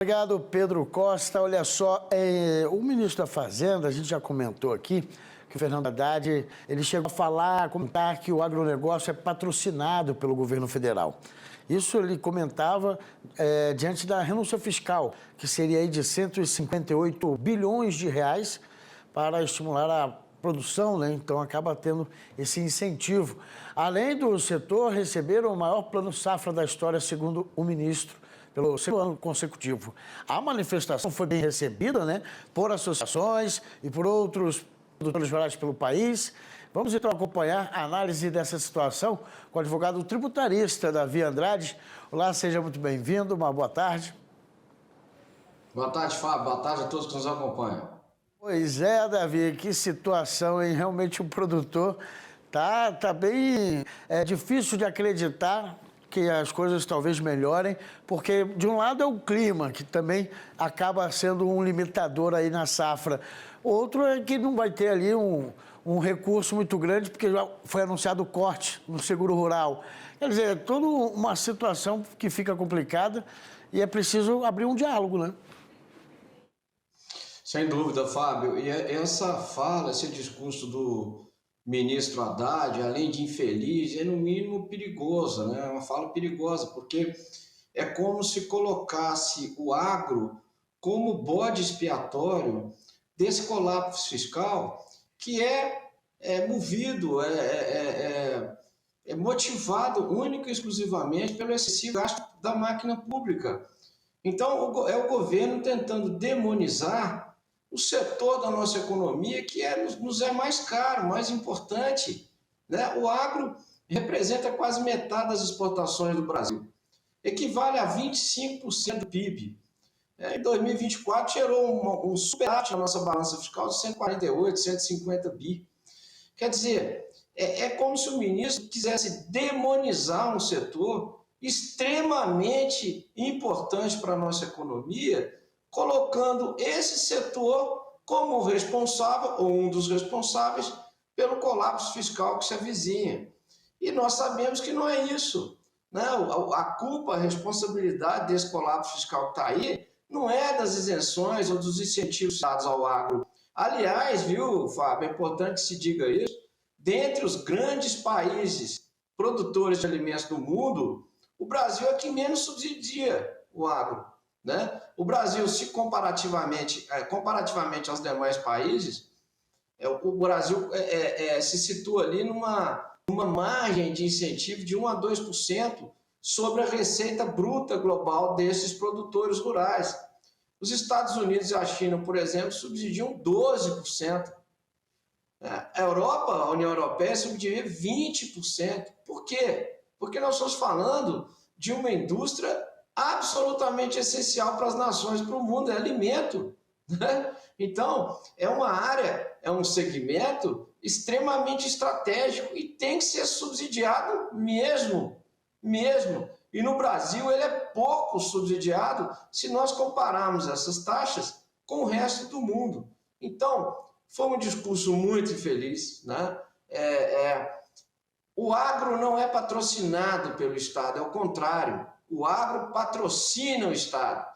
Obrigado, Pedro Costa. Olha só, o ministro da Fazenda, a gente já comentou aqui, que o Fernando Haddad, ele chegou a comentar que o agronegócio é patrocinado pelo governo federal. Isso ele comentava diante da renúncia fiscal, que seria aí de 158 bilhões de reais para estimular a produção, né? Então acaba tendo esse incentivo. Além do setor receber o maior plano safra da história, segundo o ministro, pelo segundo ano consecutivo. A manifestação foi bem recebida, né, por associações e por outros produtores rurais pelo país. Vamos então acompanhar a análise dessa situação com o advogado tributarista Davi Andrade. Olá, seja muito bem-vindo, uma boa tarde. Boa tarde, Fábio. Boa tarde a todos que nos acompanham. Pois é, Davi, que situação, hein? Realmente o produtor tá bem difícil de acreditar que as coisas talvez melhorem, porque de um lado é o clima, que também acaba sendo um limitador aí na safra. Outro é que não vai ter ali um recurso muito grande, porque já foi anunciado o corte no seguro rural. Quer dizer, é toda uma situação que fica complicada e é preciso abrir um diálogo, né? Sem dúvida, Fábio. E essa fala, esse discurso do ministro Haddad, além de infeliz, é no mínimo perigosa, né? É uma fala perigosa, porque é como se colocasse o agro como bode expiatório desse colapso fiscal que é movido, é motivado única e exclusivamente pelo excessivo gasto da máquina pública. Então, é o governo tentando demonizar o setor da nossa economia que nos é mais caro, mais importante, né? O agro representa quase metade das exportações do Brasil, equivale a 25% do PIB. Em 2024 gerou um superávit na nossa balança fiscal de 148, 150 bi. Quer dizer, é como se o ministro quisesse demonizar um setor extremamente importante para a nossa economia, colocando esse setor como responsável, ou um dos responsáveis, pelo colapso fiscal que se avizinha. E nós sabemos que não é isso, né? A culpa, a responsabilidade desse colapso fiscal que está aí, não é das isenções ou dos incentivos dados ao agro. Aliás, viu, Fábio, é importante que se diga isso, dentre os grandes países produtores de alimentos do mundo, o Brasil é que menos subsidia o agro, né? O Brasil, se comparativamente aos demais países, o Brasil se situa ali numa margem de incentivo de 1 a 2% sobre a receita bruta global desses produtores rurais. Os Estados Unidos e a China, por exemplo, subsidiam 12%. A Europa, a União Europeia, subsidia 20%. Por quê? Porque nós estamos falando de uma indústria absolutamente essencial para as nações, para o mundo, é alimento, né? Então, é uma área, é um segmento extremamente estratégico e tem que ser subsidiado mesmo. E no Brasil ele é pouco subsidiado se nós compararmos essas taxas com o resto do mundo. Então, foi um discurso muito infeliz, né? O agro não é patrocinado pelo Estado, é o contrário. O agro patrocina o Estado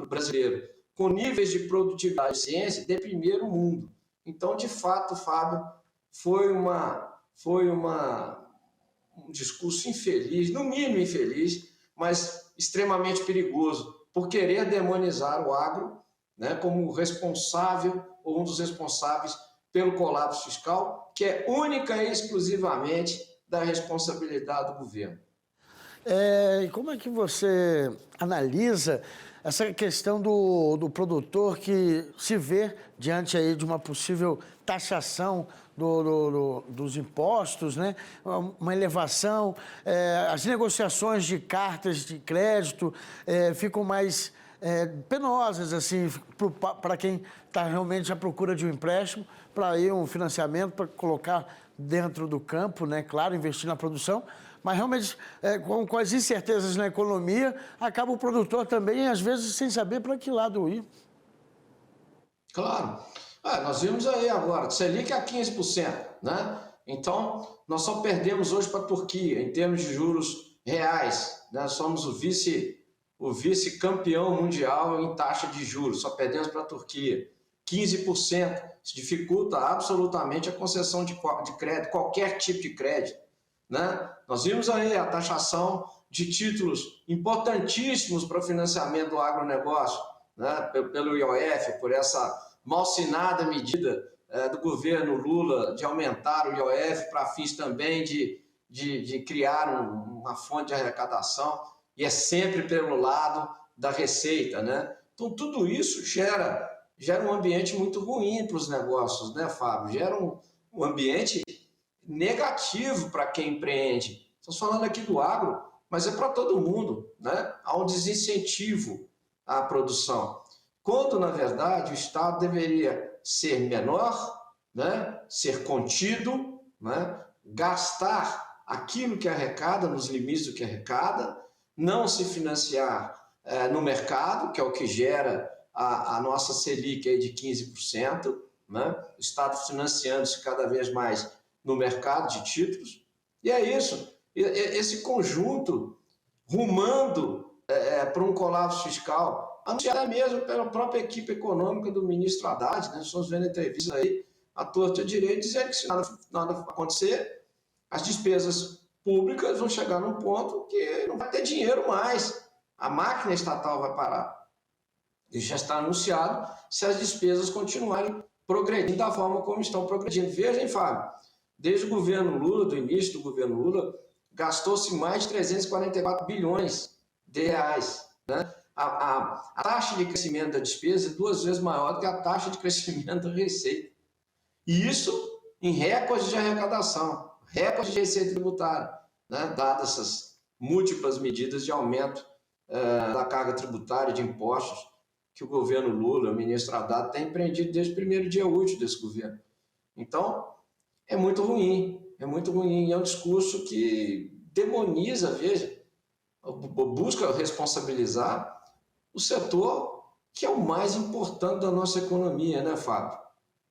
brasileiro, com níveis de produtividade e ciência de primeiro mundo. Então, de fato, Fábio, foi um discurso infeliz, no mínimo infeliz, mas extremamente perigoso, por querer demonizar o agro, né, como responsável ou um dos responsáveis pelo colapso fiscal, que é única e exclusivamente da responsabilidade do governo. E como é que você analisa essa questão do produtor que se vê diante aí de uma possível taxação dos impostos, né? Uma elevação, as negociações de cartas de crédito ficam mais penosas assim para quem está realmente à procura de um empréstimo, para ir um financiamento, para colocar dentro do campo, né? Claro, investir na produção, mas realmente com as incertezas na economia, acaba o produtor também, às vezes, sem saber para que lado ir. Claro. Nós vimos aí agora, Selic a 15%, né? Então, nós só perdemos hoje para a Turquia, em termos de juros reais, né? Somos o o vice-campeão mundial em taxa de juros, só perdemos para a Turquia. 15%, isso dificulta absolutamente a concessão de crédito, qualquer tipo de crédito, né? Nós vimos aí a taxação de títulos importantíssimos para o financiamento do agronegócio, né? Pelo IOF, por essa malsinada medida do governo Lula de aumentar o IOF para fins também de criar uma fonte de arrecadação, e é sempre pelo lado da receita, né? Então, tudo isso gera um ambiente muito ruim para os negócios, né, Fábio? Gera um ambiente negativo para quem empreende. Estamos falando aqui do agro, mas é para todo mundo, né? Há um desincentivo à produção. Quando, na verdade, o Estado deveria ser menor, né? Ser contido, né? Gastar aquilo que arrecada, nos limites do que arrecada, não se financiar no mercado, que é o que gera a nossa Selic aí de 15%, né? O Estado financiando-se cada vez mais no mercado de títulos. E é isso, esse conjunto rumando para um colapso fiscal, anunciada mesmo pela própria equipe econômica do ministro Haddad, né? Estamos vendo entrevistas aí, à torta e à direita, dizendo que se nada acontecer, as despesas públicas vão chegar num ponto que não vai ter dinheiro mais. A máquina estatal vai parar. Isso já está anunciado se as despesas continuarem progredindo da forma como estão progredindo. Vejam, Fábio, desde o governo Lula, do início do governo Lula, gastou-se mais de 344 bilhões de reais, né? A taxa de crescimento da despesa é 2 vezes maior do que a taxa de crescimento da receita. E isso em recordes de arrecadação, recorde de receita tributária, né? Dadas essas múltiplas medidas de aumento da carga tributária de impostos que o governo Lula, o ministro Haddad, tem empreendido desde o primeiro dia útil desse governo. Então, é muito ruim, e é um discurso que demoniza, veja, busca responsabilizar o setor que é o mais importante da nossa economia, né, Fábio?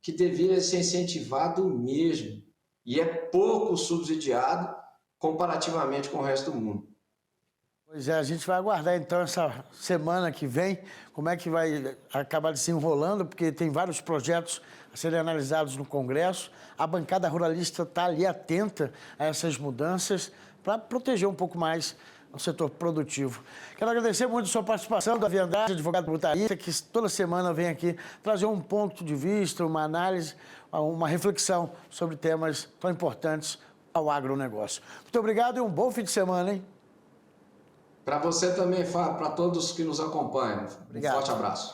Que deveria ser incentivado mesmo, e é pouco subsidiado comparativamente com o resto do mundo. Pois é, a gente vai aguardar então essa semana que vem, como é que vai acabar se enrolando, porque tem vários projetos a serem analisados no Congresso. A bancada ruralista está ali atenta a essas mudanças para proteger um pouco mais o setor produtivo. Quero agradecer muito a sua participação, Davi Andrade, advogado tributarista, que toda semana vem aqui trazer um ponto de vista, uma análise, uma reflexão sobre temas tão importantes ao agronegócio. Muito obrigado e um bom fim de semana, hein? Para você também, Fábio, para todos que nos acompanham. Obrigado. Um forte abraço.